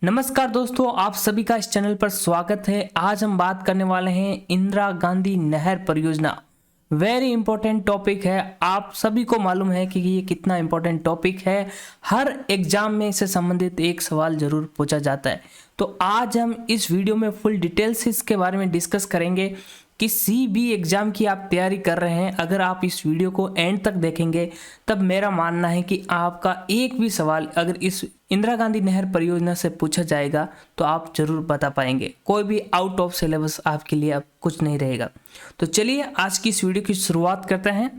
नमस्कार दोस्तों, आप सभी का इस चैनल पर स्वागत है। आज हम बात करने वाले हैं इंदिरा गांधी नहर परियोजना। वेरी इंपॉर्टेंट टॉपिक है। आप सभी को मालूम है कि ये कितना इंपॉर्टेंट टॉपिक है। हर एग्जाम में इससे संबंधित एक सवाल जरूर पूछा जाता है। तो आज हम इस वीडियो में फुल डिटेल्स इसके बारे में डिस्कस करेंगे। किसी भी एग्जाम की आप तैयारी कर रहे हैं, अगर आप इस वीडियो को एंड तक देखेंगे तब मेरा मानना है कि आपका एक भी सवाल अगर इस इंदिरा गांधी नहर परियोजना से पूछा जाएगा तो आप जरूर बता पाएंगे। कोई भी आउट ऑफ सिलेबस आपके लिए अब कुछ नहीं रहेगा। तो चलिए आज की इस वीडियो की शुरुआत करते हैं।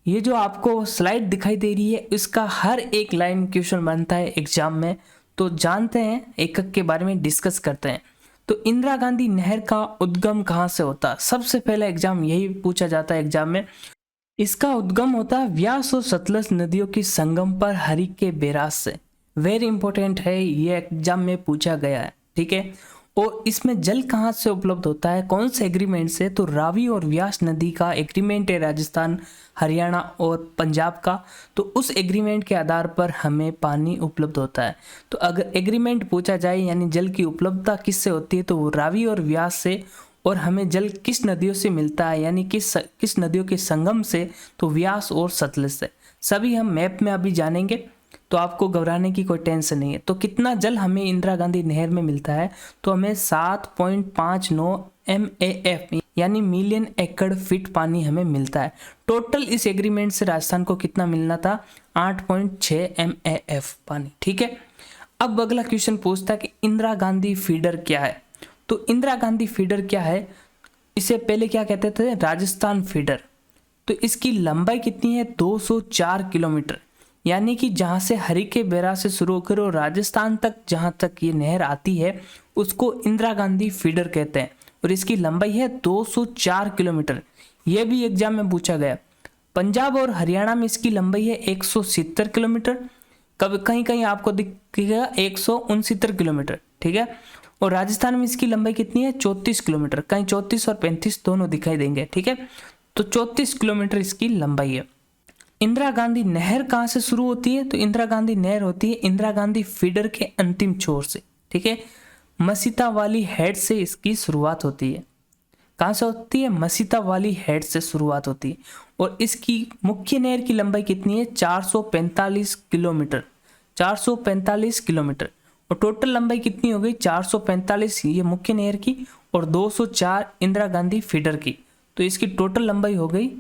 ये जो आपको स्लाइड दिखाई दे रही है, इसका हर एक लाइन क्वेश्चन बनता है एग्जाम में। तो जानते हैं, एक एक के बारे में डिस्कस करते हैं। तो इंदिरा गांधी नहर का उद्गम कहाँ से होता है? सबसे पहले एग्जाम यही पूछा जाता है एग्जाम में। इसका उद्गम होता है व्यास और सतलज नदियों की संगम पर हरिके बैराज से। वेरी इंपॉर्टेंट है, ये एग्जाम में पूछा गया है। ठीक है। और इसमें जल कहाँ से उपलब्ध होता है, कौन से एग्रीमेंट से? तो रावी और व्यास नदी का एग्रीमेंट है राजस्थान, हरियाणा और पंजाब का। तो उस एग्रीमेंट के आधार पर हमें पानी उपलब्ध होता है। तो अगर एग्रीमेंट पूछा जाए यानी जल की उपलब्धता किससे होती है, तो वो रावी और व्यास से। और हमें जल किस नदियों से मिलता है यानी किस नदियों के संगम से, तो व्यास और सतलज से। सभी हम मैप में अभी जानेंगे, तो आपको घबराने की कोई टेंशन नहीं है। तो कितना जल हमें इंदिरा गांधी नहर में मिलता है, तो हमें 7.59 MAF यानी मिलियन एकड़ फीट पानी हमें मिलता है। टोटल इस एग्रीमेंट से राजस्थान को कितना मिलना था? 8.6 MAF पानी। ठीक है। अब अगला क्वेश्चन पूछता है कि इंदिरा गांधी फीडर क्या है। तो इंदिरा गांधी फीडर क्या है? इसे पहले क्या कहते थे? राजस्थान फीडर। तो इसकी लंबाई कितनी है? 204 किलोमीटर। यानी कि जहाँ से हरिके बैराज से शुरू होकर और राजस्थान तक जहाँ तक ये नहर आती है उसको इंदिरा गांधी फीडर कहते हैं। और इसकी लंबाई है 204 किलोमीटर। यह भी एग्जाम में पूछा गया। पंजाब और हरियाणा में इसकी लंबाई है 170 किलोमीटर। कभी कहीं कहीं आपको दिखेगा 169 किलोमीटर। ठीक है। और राजस्थान में इसकी लंबाई कितनी है? 34 किलोमीटर। कहीं 34 और 35 दोनों दिखाई देंगे। ठीक है। तो 34 किलोमीटर इसकी लंबाई है। इंदिरा गांधी नहर कहाँ से शुरू होती है? तो इंदिरा गांधी नहर होती है इंदिरा गांधी फीडर के अंतिम छोर से। ठीक है। मसीता वाली हेड से इसकी शुरुआत होती है। कहाँ से होती है? मसीता वाली हेड से शुरुआत होती है। और इसकी मुख्य नहर की लंबाई कितनी है? 445 किलोमीटर। 445 किलोमीटर। और टोटल लंबाई कितनी हो गई? 445 ये मुख्य नहर की और 204 इंदिरा गांधी फीडर की। तो इसकी टोटल लंबाई हो गई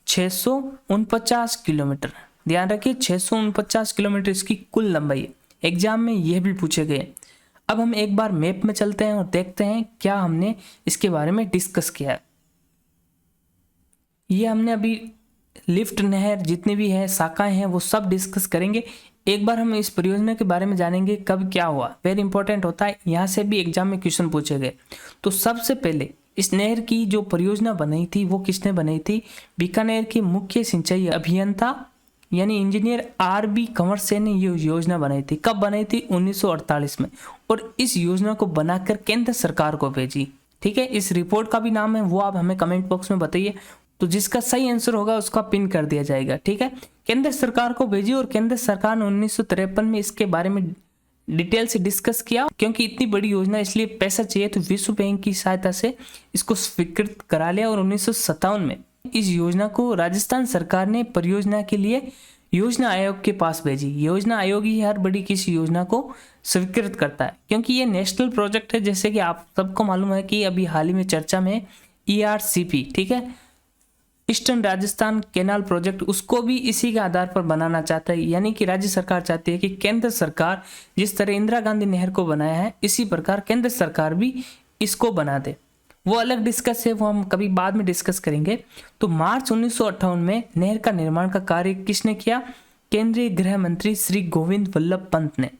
649 किलोमीटर। ध्यान रखिए, 649 किलोमीटर इसकी कुल लंबाई है। एग्जाम में यह भी पूछे गए। अब हम एक बार मैप में चलते हैं और देखते हैं क्या हमने इसके बारे में डिस्कस किया है। ये हमने अभी लिफ्ट नहर जितनी भी है शाखाएं हैं वो सब डिस्कस करेंगे। एक बार हम इस परियोजना के बारे में जानेंगे कब क्या हुआ। वेरी इंपॉर्टेंट होता है, यहाँ से भी एग्जाम में क्वेश्चन पूछे गए। तो सबसे पहले इस नहर की जो परियोजना बनाई थी वो किसने बनाई थी? बीकानेर के मुख्य सिंचाई अभियंता यानी इंजीनियर RB कंवर सिंह ने ये योजना बनाई थी। कब बनाई थी? 1948 में। और इस योजना को बनाकर केंद्र सरकार को भेजी। ठीक है। इस रिपोर्ट का भी नाम है वो आप हमें कमेंट बॉक्स में बताइए। तो जिसका सही आंसर होगा उसका पिन कर दिया जाएगा। ठीक है। केंद्र सरकार को भेजी और केंद्र सरकार ने 1953 में इसके बारे में डिटेल से डिस्कस किया। क्योंकि इतनी बड़ी योजना इसलिए पैसा चाहिए, तो विश्व बैंक की सहायता से इसको स्वीकृत करा लिया। और 1957 में इस योजना को राजस्थान सरकार ने परियोजना के लिए योजना आयोग के पास भेजी। योजना आयोग ही हर बड़ी किसी योजना को स्वीकृत करता है, क्योंकि ये नेशनल प्रोजेक्ट है। जैसे कि आप सबको मालूम है कि अभी हाल ही में चर्चा में ERCP, ठीक है, ईस्टर्न राजस्थान कैनाल प्रोजेक्ट, उसको भी इसी के आधार पर बनाना चाहता है। यानी कि राज्य सरकार चाहती है कि केंद्र सरकार जिस तरह इंदिरा गांधी नहर को बनाया है इसी प्रकार केंद्र सरकार भी इसको बना दे। वो अलग डिस्कस है, वो हम कभी बाद में डिस्कस करेंगे। तो मार्च 1958 में नहर का निर्माण का कार्य किसने किया? केंद्रीय गृह मंत्री श्री गोविंद वल्लभ पंत ने।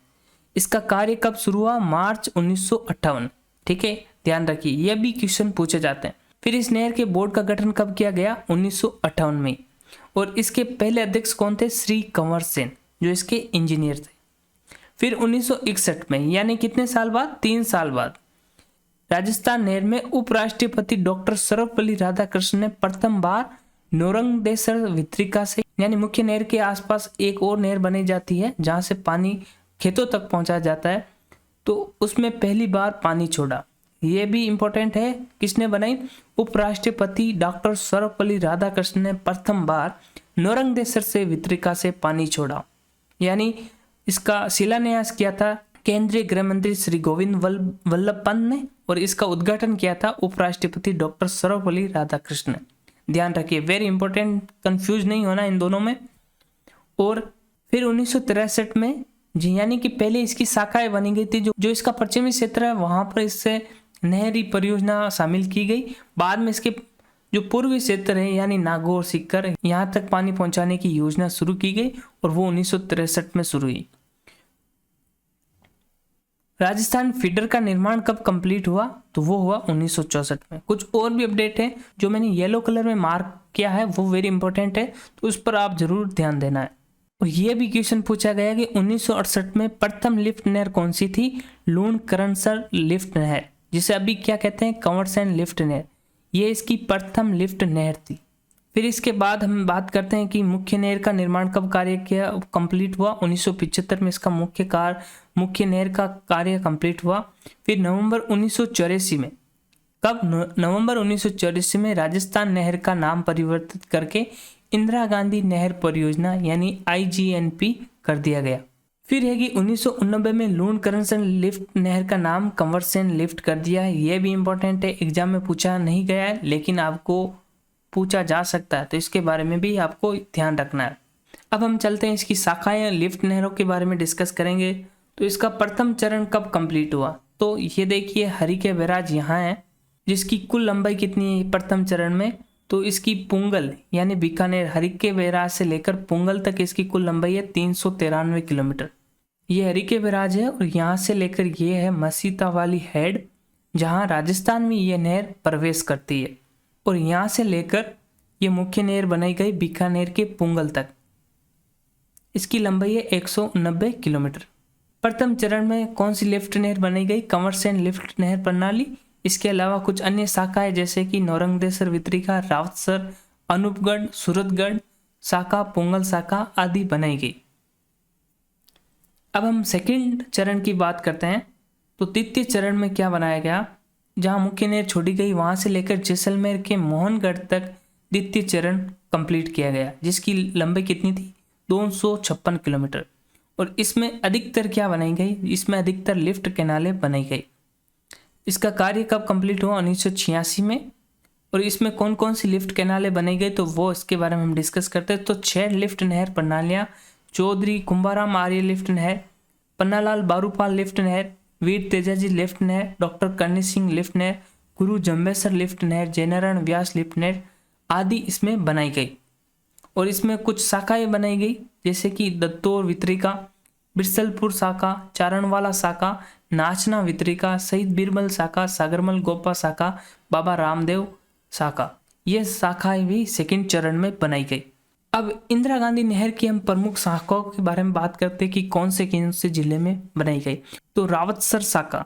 इसका कार्य कब शुरू हुआ? मार्च 1958। ठीक है। ध्यान रखिए, यह भी क्वेश्चन पूछे जाते हैं। फिर इस नहर के बोर्ड का गठन कब किया गया? 1958 में। और इसके पहले अध्यक्ष कौन थे? श्री कंवर सिंह, जो इसके इंजीनियर थे। फिर 1961 में, यानी कितने साल बाद? 3 साल बाद, राजस्थान नहर में उपराष्ट्रपति डॉक्टर सर्वपल्ली राधाकृष्णन ने प्रथम बार नोरंगदेसर वितरिका से यानी मुख्य नहर के आसपास एक और नहर बनाई जाती है जहां से पानी खेतों तक पहुंचाया जाता है। तो उसमें पहली बार पानी छोड़ा। ये भी इम्पोर्टेंट है, किसने बनाई? उपराष्ट्रपति डॉक्टर सर्वपल्ली राधाकृष्णन ने प्रथम बार नौरंगदेसर से वितरिका से पानी छोड़ा। यानी इसका शिलान्यास किया था केंद्रीय गृह मंत्री श्री गोविंद वल्लभ पंत ने, और इसका उद्घाटन किया था उपराष्ट्रपति डॉक्टर सर्वपल्ली राधाकृष्णन ने। ध्यान रखिए, वेरी इंपॉर्टेंट, कंफ्यूज नहीं होना इन दोनों में। और फिर 1963 में जी, यानी कि पहले इसकी शाखाएं बनी गई थी, जो इसका पश्चिमी क्षेत्र है वहां पर इससे नहरी परियोजना शामिल की गई। बाद में इसके जो पूर्वी क्षेत्र है यानी नागौर, सीकर, यहाँ तक पानी पहुंचाने की योजना शुरू की गई और वो 1963 में शुरू हुई। राजस्थान फीडर का निर्माण कब कंप्लीट हुआ? तो वो हुआ 1964 में। कुछ और भी अपडेट है जो मैंने येलो कलर में मार्क किया है, वो वेरी इंपॉर्टेंट है, तो उस पर आप जरूर ध्यान देना है। और ये भी क्वेश्चन पूछा गया कि 1968 में प्रथम लिफ्ट नहर कौन सी थी? लूणकरणसर लिफ्ट नहर, जिसे अभी क्या कहते हैं? कंवरसेन लिफ्ट नहर। ये इसकी प्रथम लिफ्ट नहर थी। फिर इसके बाद हम बात करते हैं कि मुख्य नहर का निर्माण कब कंप्लीट हुआ? 1975 में इसका मुख्य नहर का कार्य कंप्लीट हुआ। फिर नवंबर 1984 में, कब? नवंबर 1984 में राजस्थान नहर का नाम परिवर्तित करके इंदिरा गांधी नहर परियोजना यानी IGNP कर दिया गया। फिर है कि 1989 में लूणकरणसर लिफ्ट नहर का नाम कंवरसेन लिफ्ट कर दिया है। यह भी इंपॉर्टेंट है, एग्जाम में पूछा नहीं गया है लेकिन आपको पूछा जा सकता है, तो इसके बारे में भी आपको ध्यान रखना है। अब हम चलते हैं इसकी शाखाएं लिफ्ट नहरों के बारे में डिस्कस करेंगे। तो इसका प्रथम चरण कब कंप्लीट हुआ? तो ये देखिए हरिके बैराज यहाँ है, जिसकी कुल लंबाई कितनी है प्रथम चरण में? तो इसकी पुंगल यानी बीकानेर हरिके बैराज से लेकर पुंगल तक इसकी कुल लंबाई है 393 किलोमीटर। ये हरिके बैराज है और यहाँ से लेकर ये है मसीता वाली हेड, जहाँ राजस्थान में ये नहर प्रवेश करती है, और यहाँ से लेकर ये मुख्य नहर बनाई गई बीकानेर के पुंगल तक। इसकी लंबाई है 190 किलोमीटर। प्रथम चरण में कौन सी लिफ्ट नहर बनाई गई? कंवरसेन लिफ्ट नहर प्रणाली। इसके अलावा कुछ अन्य शाखाएं जैसे कि नौरंगदेसर वितरिका, रावतसर, अनूपगढ़, सूरतगढ़ शाखा, पुंगल शाखा आदि बनाई गई। अब हम सेकंड चरण की बात करते हैं। तो द्वितीय चरण में क्या बनाया गया? जहां मुख्य नहर छोड़ी गई वहां से लेकर जैसलमेर के मोहनगढ़ तक द्वितीय चरण कंप्लीट किया गया, जिसकी लंबाई कितनी थी? 256 किलोमीटर। और इसमें अधिकतर क्या बनाई गई? इसमें अधिकतर लिफ्ट कैनालें बनाई गई। इसका कार्य कब कंप्लीट हुआ? 1986 में। और इसमें कौन कौन सी लिफ्ट कैनालें बनाई गई तो वो इसके बारे में हम डिस्कस करते हैं। तो 6 लिफ्ट नहर प्रणालियाँ: चौधरी कुंभाराम आर्य लिफ्ट नहर, पन्नालाल बारूपाल लिफ्ट नहर, वीर तेजाजी लिफ्ट नहर, डॉक्टर करनी सिंह लिफ्ट नहर, गुरु जम्बेसर लिफ्ट नहर, जयनारायण व्यास लिफ्ट नहर आदि इसमें बनाई गई। और इसमें कुछ शाखाएं बनाई गई जैसे कि दत्तौर वितरिका, बिरसलपुर शाखा, चारणवाला शाखा, नाचना वितरिका, शहीद बीरबल शाखा, सागरमल गोपा शाखा, बाबा रामदेव शाखा। ये शाखाएं भी सेकंड चरण में बनाई गई। अब इंदिरा गांधी नहर की हम प्रमुख शाखाओं के बारे में बात करते हैं कि कौन से जिले में बनाई गई। तो रावतसर शाखा,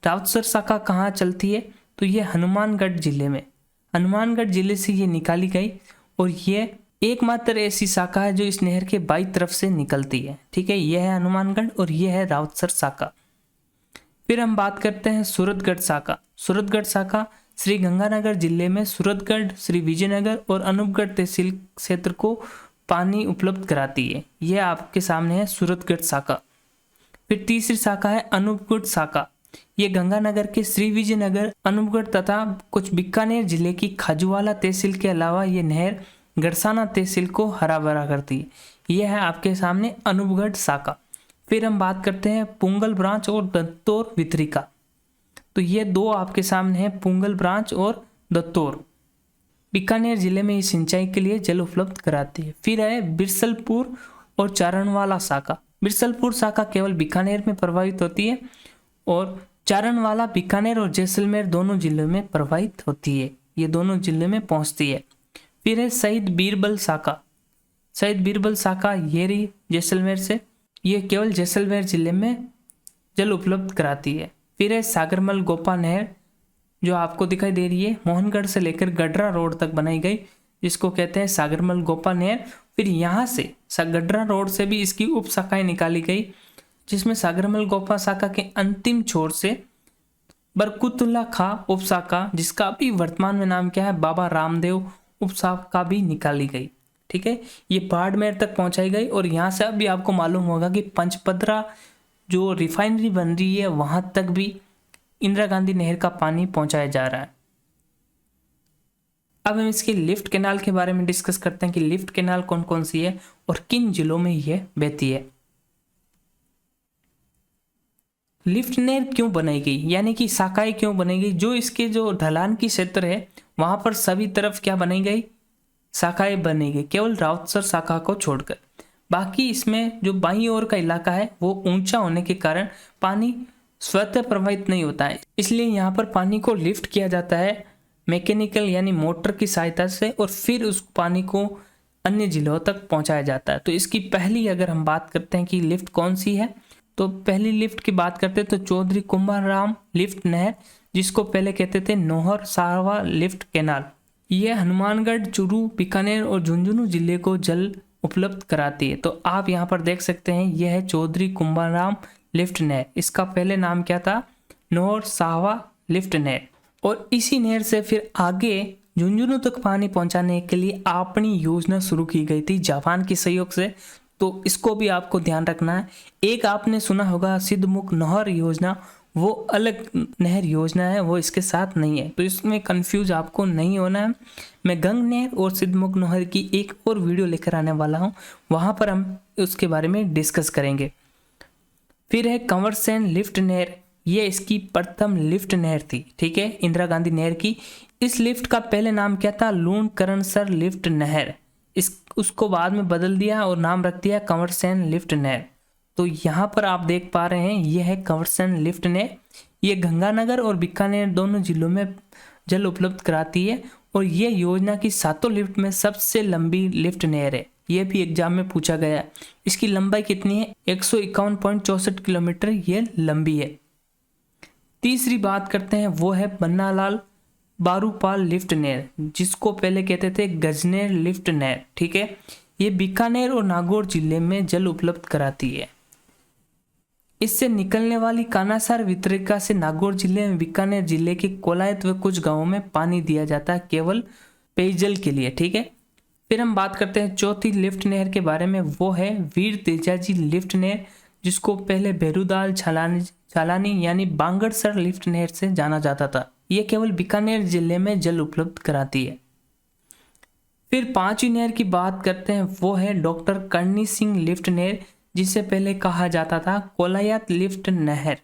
रावतसर शाखा कहाँ चलती है? तो ये हनुमानगढ़ जिले में, हनुमानगढ़ जिले से ये निकाली गई और ये एकमात्र ऐसी शाखा है जो इस नहर के बाईं तरफ से निकलती है। ठीक है, यह है हनुमानगढ़ और यह है रावतसर शाखा। फिर हम बात करते हैं सूरतगढ़ शाखा। सूरतगढ़ शाखा श्री गंगानगर जिले में सूरतगढ़, श्री विजयनगर और अनूपगढ़ तहसील क्षेत्र को पानी उपलब्ध कराती है। यह आपके सामने है सूरतगढ़ शाखा। फिर तीसरी शाखा है अनूपगढ़ शाखा। ये गंगानगर के श्री विजयनगर, अनूपगढ़ तथा कुछ बीकानेर जिले की खाजूवाला तहसील के अलावा ये नहर गड़साना तहसील को हरा भरा करती है। यह है आपके सामने अनूपगढ़ शाखा। फिर हम बात करते हैं पुंगल ब्रांच और दत्तौर वितरिका। तो ये दो आपके सामने हैं, पुंगल ब्रांच और दत्तौर। बीकानेर जिले में ये सिंचाई के लिए जल उपलब्ध कराती है। फिर है बिरसलपुर और चारणवाला शाखा। बिरसलपुर शाखा केवल बीकानेर में प्रभावित होती है और चारणवाला बीकानेर और जैसलमेर दोनों जिलों में प्रभावित होती है। ये दोनों जिले में पहुंचती है। फिर है शहीद बीरबल शाखा। शहीद बीरबल शाखा ये रही जैसलमेर से, ये केवल जैसलमेर जिले में जल उपलब्ध कराती है। फिर है सागरमल गोपा नहर जो आपको दिखाई दे रही है, मोहनगढ़ से लेकर गडरा रोड तक बनाई गई, जिसको कहते हैं सागरमल गोपा नहर। फिर यहाँ से गडरा रोड से भी इसकी उप शाखाएं निकाली गई, जिसमें सागरमल गोपा शाखा के अंतिम छोर से बरकुतुल्ला खां उपशाखा, जिसका अभी वर्तमान में नाम क्या है, बाबा रामदेव उपशाखा भी निकाली गई। ठीक है, ये बाड़मेर तक पहुंचाई गई। और यहाँ से अभी आपको मालूम होगा कि पंचपदरा जो रिफाइनरी बन रही है वहां तक भी इंदिरा गांधी नहर का पानी पहुंचाया जा रहा है। अब हम इसकी लिफ्ट कैनाल के बारे में डिस्कस करते हैं कि लिफ्ट कैनाल कौन कौन सी है और किन जिलों में यह बहती है। लिफ्ट नहर क्यों बनाई गई, यानी कि शाखाएं क्यों बनाई गई? जो इसके जो ढलान की क्षेत्र है वहां पर सभी तरफ क्या बनाई गई, शाखाएं बनी गई, केवल राउतसर शाखा को छोड़कर। बाकी इसमें जो बाईं ओर का इलाका है वो ऊंचा होने के कारण पानी स्वतः प्रवाहित नहीं होता है, इसलिए यहाँ पर पानी को लिफ्ट किया जाता है मैकेनिकल यानी मोटर की सहायता से, और फिर उस पानी को अन्य जिलों तक पहुंचाया जाता है। तो इसकी पहली अगर हम बात करते हैं कि लिफ्ट कौन सी है, तो पहली लिफ्ट की बात करते हैं तो चौधरी कुंभाराम लिफ्ट नहर, जिसको पहले कहते थे नौहर साहवा लिफ्ट कैनाल। यह हनुमानगढ़, चूरू, बीकानेर और झुंझुनू जिले को जल उपलब्ध कराती है। तो आप यहाँ पर देख सकते हैं यह है चौधरी कुंभाराम लिफ्ट नहर। इसका पहले नाम क्या था, नौहर साहवा लिफ्ट नहर। और इसी नहर से फिर आगे झुंझुनू तक पानी पहुंचाने के लिए अपनी योजना शुरू की गई थी जापान के सहयोग से। तो इसको भी आपको ध्यान रखना है। एक आपने सुना होगा सिद्धमुख नहर योजना, वो अलग नहर योजना है, वो इसके साथ नहीं है, तो इसमें कंफ्यूज आपको नहीं होना है। मैं गंग नहर और सिद्धमुख नहर की एक और वीडियो लेकर आने वाला हूँ, वहाँ पर हम उसके बारे में डिस्कस करेंगे। फिर है कंवरसेन लिफ्ट नहर, ये इसकी प्रथम लिफ्ट नहर थी। ठीक है, इंदिरा गांधी नहर की। इस लिफ्ट का पहले नाम क्या था, लूणकरणसर लिफ्ट नहर। उसको बाद में बदल दिया और नाम रख दिया कंवरसेन लिफ्ट नहर। तो यहाँ पर आप देख पा रहे हैं यह है कंवरसेन लिफ्ट नहर। ये गंगानगर और बीकानेर दोनों जिलों में जल उपलब्ध कराती है, और ये योजना की 7 लिफ्ट में सबसे लंबी लिफ्ट नहर है। ये भी एग्जाम में पूछा गया है। इसकी लंबाई कितनी है, 151.64 किलोमीटर ये लंबी है। तीसरी बात करते हैं वो है बन्नालाल बारूपाल लिफ्ट नहर, जिसको पहले कहते थे गजनेर लिफ्ट नहर। ठीक है, ये बीकानेर और नागौर जिले में जल उपलब्ध कराती है। इससे निकलने वाली कानासार वितरिका से नागौर जिले में बीकानेर जिले के कोलायत व कुछ गांवों में पानी दिया जाता है केवल पेयजल के लिए। ठीक है, फिर हम बात करते हैं चौथी लिफ्ट नहर के बारे में, वो है वीर तेजाजी लिफ्ट नहर, जिसको पहले भेरूदाल छालानी यानी बांगड़सर लिफ्ट नहर से जाना जाता था। ये केवल बीकानेर जिले में जल उपलब्ध कराती है। फिर पांचवी नहर की बात करते हैं, वो है डॉक्टर करनी सिंह लिफ्ट नहर, जिसे पहले कहा जाता था कोलायत लिफ्ट नहर,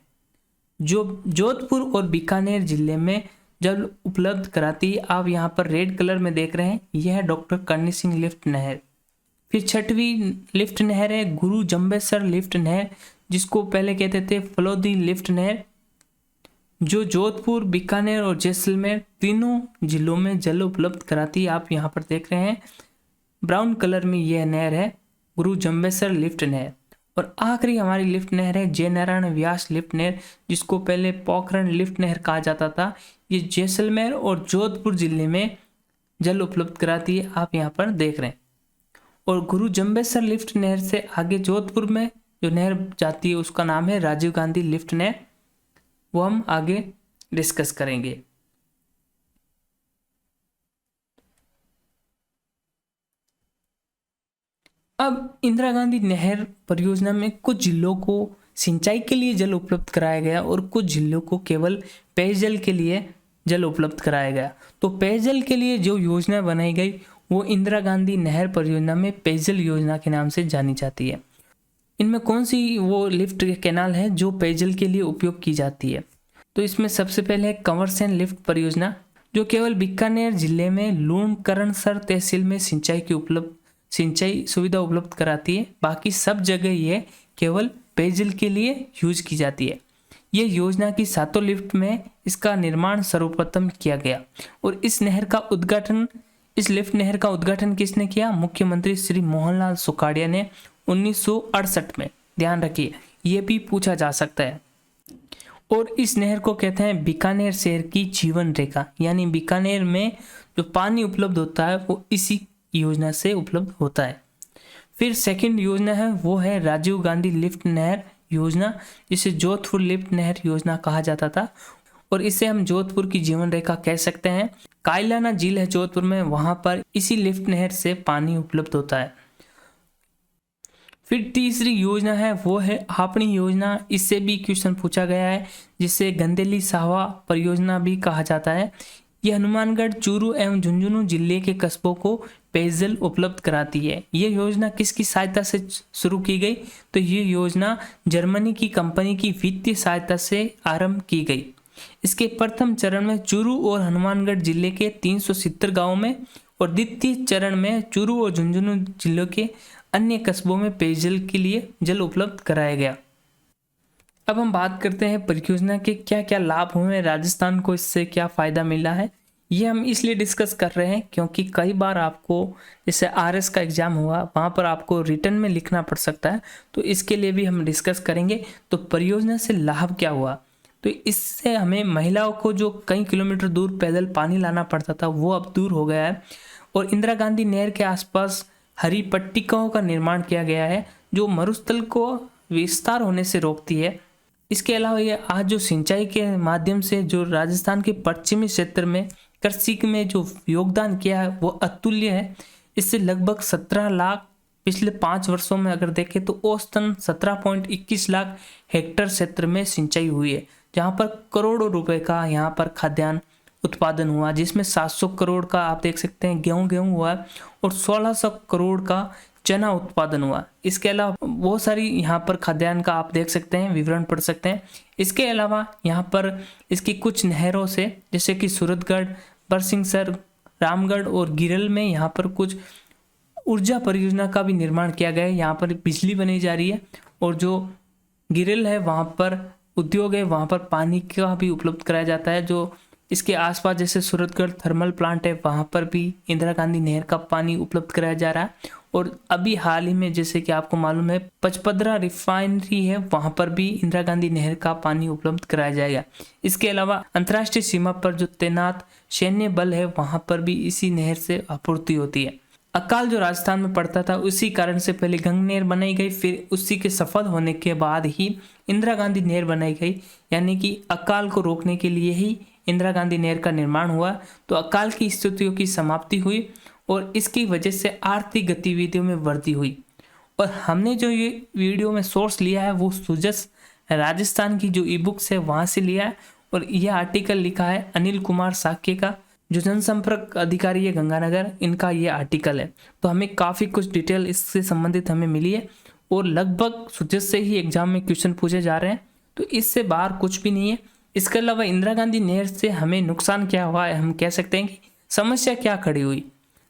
जो जोधपुर और बीकानेर जिले में जल उपलब्ध कराती है। आप यहाँ पर रेड कलर में देख रहे हैं, यह है डॉक्टर करनी सिंह लिफ्ट नहर। फिर छठवीं लिफ्ट नहर है गुरु जम्बेसर लिफ्ट नहर, जिसको पहले कहते थे फलोदी लिफ्ट नहर, जो जोधपुर, बीकानेर और जैसलमेर तीनों जिलों में जल उपलब्ध कराती है। आप यहाँ पर देख रहे हैं ब्राउन कलर में यह नहर है गुरु जम्बेसर लिफ्ट नहर। और आखिरी हमारी लिफ्ट नहर है जय नारायण व्यास लिफ्ट नहर, जिसको पहले पोखरण लिफ्ट नहर कहा जाता था। ये जैसलमेर और जोधपुर जिले में जल उपलब्ध कराती है, आप यहाँ पर देख रहे हैं। और गुरु जम्बेसर लिफ्ट नहर से आगे जोधपुर में जो नहर जाती है उसका नाम है राजीव गांधी लिफ्ट नहर, वो हम आगे डिस्कस करेंगे। अब इंदिरा गांधी नहर परियोजना में कुछ जिलों को सिंचाई के लिए जल उपलब्ध कराया गया और कुछ जिलों को केवल पेयजल के लिए जल उपलब्ध कराया गया। तो पेयजल के लिए जो योजना बनाई गई वो इंदिरा गांधी नहर परियोजना में पेयजल योजना के नाम से जानी जाती है। इनमें कौन सी वो लिफ्ट कैनाल है जो पेयजल के लिए उपयोग की जाती है? तो इसमें सबसे पहले है कंवरसेन लिफ्ट परियोजना, जो केवल बीकानेर जिले में लूणकरणसर तहसील में सिंचाई सुविधा उपलब्ध कराती है। बाकी सब जगह ये केवल पेयजल के लिए यूज की जाती है। ये योजना की 7 लिफ्ट में इसका निर्माण सर्वप्रथम किया गया। और इस लिफ्ट नहर का उद्घाटन किसने किया? मुख्यमंत्री श्री मोहनलाल सुखाड़िया ने 1968 में। ध्यान रखिए, ये भी पूछा जा सकता है। और इस नहर को कहते हैं बीकानेर शहर की जीवन रेखा, यानी बीकानेर में जो पानी उपलब्ध होता है वो इसी योजना से उपलब्ध होता है। फिर सेकंड योजना है वो है राजीव गांधी लिफ्ट नहर, योजना, जिसे जोधपुर लिफ्ट नहर योजना कहा जाता था, और इसे हम जोधपुर की जीवन रेखा कह सकते हैं। कायलाना झील है जोधपुर में, वहां पर इसी लिफ्ट नहर से पानी उपलब्ध होता है। फिर तीसरी योजना है वो है आपनी योजना। इससे भी क्वेश्चन पूछा गया है, जिसे गंदेली साहवा परियोजना भी कहा जाता है। यह हनुमानगढ़, चूरू एवं झुंझुनू जिले के कस्बों को पेयजल उपलब्ध कराती है। ये योजना किसकी सहायता से शुरू की गई? तो ये योजना जर्मनी की कंपनी की वित्तीय सहायता से आरंभ की गई। इसके प्रथम चरण में चूरू और हनुमानगढ़ जिले के 370 गांवों में, और द्वितीय चरण में चूरू और झुंझुनू जिलों के अन्य कस्बों में पेयजल के लिए जल उपलब्ध कराया गया। अब हम बात करते हैं परियोजना के क्या क्या लाभ हुए, राजस्थान को इससे क्या फायदा मिला है। ये हम इसलिए डिस्कस कर रहे हैं क्योंकि कई बार आपको जैसे आरएस का एग्जाम हुआ, वहाँ पर आपको रिटर्न में लिखना पड़ सकता है, तो इसके लिए भी हम डिस्कस करेंगे। तो परियोजना से लाभ क्या हुआ? तो इससे हमें महिलाओं को जो कई किलोमीटर दूर पैदल पानी लाना पड़ता था वो अब दूर हो गया है, और इंदिरा गांधी नहर के आसपास हरी पट्टिकाओं का निर्माण किया गया है जो मरुस्थल को विस्तार होने से रोकती है। इसके अलावा ये आज जो सिंचाई के माध्यम से जो राजस्थान के पश्चिमी क्षेत्र में कृषि में जो योगदान किया है वो अतुल्य है। इससे लगभग 17 लाख पिछले 5 वर्षों में अगर देखें तो औसतन 17.21 लाख हेक्टेयर क्षेत्र में सिंचाई हुई है, जहाँ पर करोड़ों रुपए का यहाँ पर खाद्यान्न उत्पादन हुआ, जिसमें 700 करोड़ का आप देख सकते हैं गेहूं हुआ है, और 1600 करोड़ का चना उत्पादन हुआ। इसके अलावा बहुत सारी यहाँ पर खाद्यान्न का आप देख सकते हैं, विवरण पढ़ सकते हैं। इसके अलावा यहाँ पर इसकी कुछ नहरों से, जैसे कि सूरतगढ़, बरसिंहसर, रामगढ़ और गिरल में यहाँ पर कुछ ऊर्जा परियोजना का भी निर्माण किया गया है। यहाँ पर बिजली बनाई जा रही है, और जो गिरल है वहाँ पर उद्योग है, वहाँ पर पानी का भी उपलब्ध कराया जाता है। जो इसके आसपास जैसे सूरतगढ़ थर्मल प्लांट है, वहाँ पर भी इंदिरा गांधी नहर का पानी उपलब्ध कराया जा रहा है। और अभी हाल ही में जैसे कि आपको मालूम है पचपदरा रिफाइनरी है, वहाँ पर भी इंदिरा गांधी नहर का पानी उपलब्ध कराया जाएगा। इसके अलावा अंतर्राष्ट्रीय सीमा पर जो तैनात सैन्य बल है वहाँ पर भी इसी नहर से आपूर्ति होती है। अकाल जो राजस्थान में पड़ता था उसी कारण से पहले गंग नहर बनाई गई, फिर उसी के सफल होने के बाद ही इंदिरा गांधी नहर बनाई गई, यानी कि अकाल को रोकने के लिए ही इंदिरा गांधी नहर का निर्माण हुआ। तो अकाल की स्थितियों की समाप्ति हुई और इसकी वजह से आर्थिक गतिविधियों में वृद्धि हुई। और हमने जो ये वीडियो में सोर्स लिया है वो सुजस राजस्थान की जो ई बुक्स है वहाँ से लिया है, और यह आर्टिकल लिखा है अनिल कुमार साक्य का, जो जनसंपर्क अधिकारी है गंगानगर, इनका ये आर्टिकल है। तो हमें काफ़ी कुछ डिटेल इससे संबंधित हमें मिली है, और लगभग सुजस से ही एग्जाम में क्वेश्चन पूछे जा रहे हैं, तो इससे बाहर कुछ भी नहीं है। इसके अलावा इंदिरा गांधी नहर से हमें नुकसान क्या हुआ है, हम कह सकते हैं कि समस्या क्या खड़ी हुई।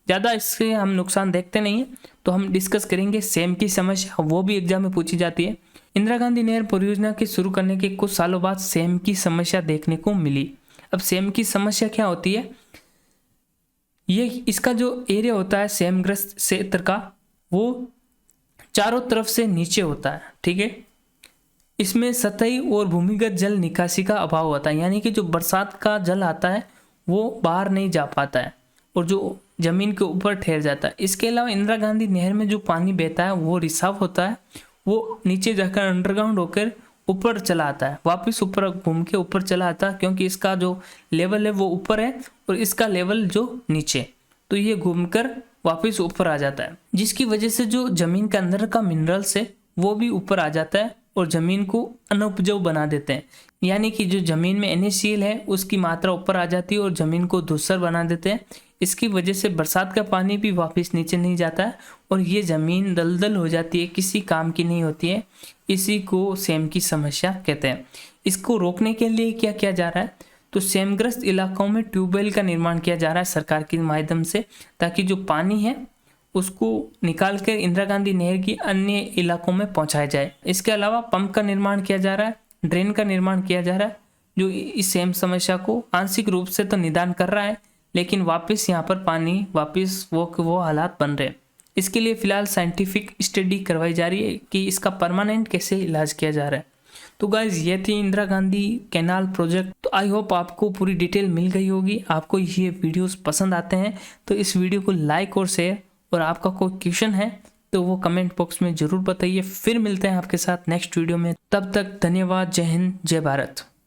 ज़्यादा इससे हम नुकसान देखते नहीं हैं, तो हम डिस्कस करेंगे सेम की समस्या, वो भी एग्जाम में पूछी जाती है। इंदिरा गांधी नहर परियोजना के शुरू करने के कुछ सालों बाद सेम की समस्या देखने को मिली। अब सेम की समस्या क्या होती है? ये इसका जो एरिया होता है सेमग्रस्त क्षेत्र का, वो चारों तरफ से नीचे होता है, ठीक है। इसमें सतही और भूमिगत जल निकासी का अभाव होता है, यानी कि जो बरसात का जल आता है वो बाहर नहीं जा पाता है और जो जमीन के ऊपर ठहर जाता है। इसके अलावा इंदिरा गांधी नहर में जो पानी बहता है वो रिसाव होता है, वो नीचे जाकर अंडरग्राउंड होकर ऊपर चला आता है, वापस ऊपर घूम के ऊपर चला आता है, क्योंकि इसका जो लेवल है वो ऊपर है और इसका लेवल जो नीचे, तो ये घूमकर वापस ऊपर आ जाता है, जिसकी वजह से जो जमीन के अंदर का मिनरल्स है वो भी ऊपर आ जाता है और जमीन को अनउपजाऊ बना देते हैं। यानी कि जो जमीन में NaCl है उसकी मात्रा ऊपर आ जाती है और जमीन को धूसर बना देते हैं। इसकी वजह से बरसात का पानी भी वापस नीचे नहीं जाता है और ये ज़मीन दलदल हो जाती है, किसी काम की नहीं होती है। इसी को सेम की समस्या कहते हैं। इसको रोकने के लिए क्या किया जा रहा है? तो सेमग्रस्त इलाकों में ट्यूबवेल का निर्माण किया जा रहा है सरकार के माध्यम से, ताकि जो पानी है उसको निकाल कर इंदिरा गांधी नहर की अन्य इलाकों में पहुंचाया जाए। इसके अलावा पंप का निर्माण किया जा रहा है, ड्रेन का निर्माण किया जा रहा है, जो इस सेम समस्या को आंशिक रूप से तो निदान कर रहा है, लेकिन वापस यहाँ पर पानी वापस वो हालात बन रहे हैं। इसके लिए फिलहाल साइंटिफिक स्टडी करवाई जा रही है कि इसका परमानेंट कैसे इलाज किया जा रहा है। तो गाइज ये थी इंदिरा गांधी कैनाल प्रोजेक्ट। तो आई होप आपको पूरी डिटेल मिल गई होगी। आपको ये वीडियोस पसंद आते हैं तो इस वीडियो को लाइक और शेयर, और आपका कोई क्वेश्चन है तो वो कमेंट बॉक्स में जरूर बताइए। फिर मिलते हैं आपके साथ नेक्स्ट वीडियो में, तब तक धन्यवाद। जय हिंद, जय भारत।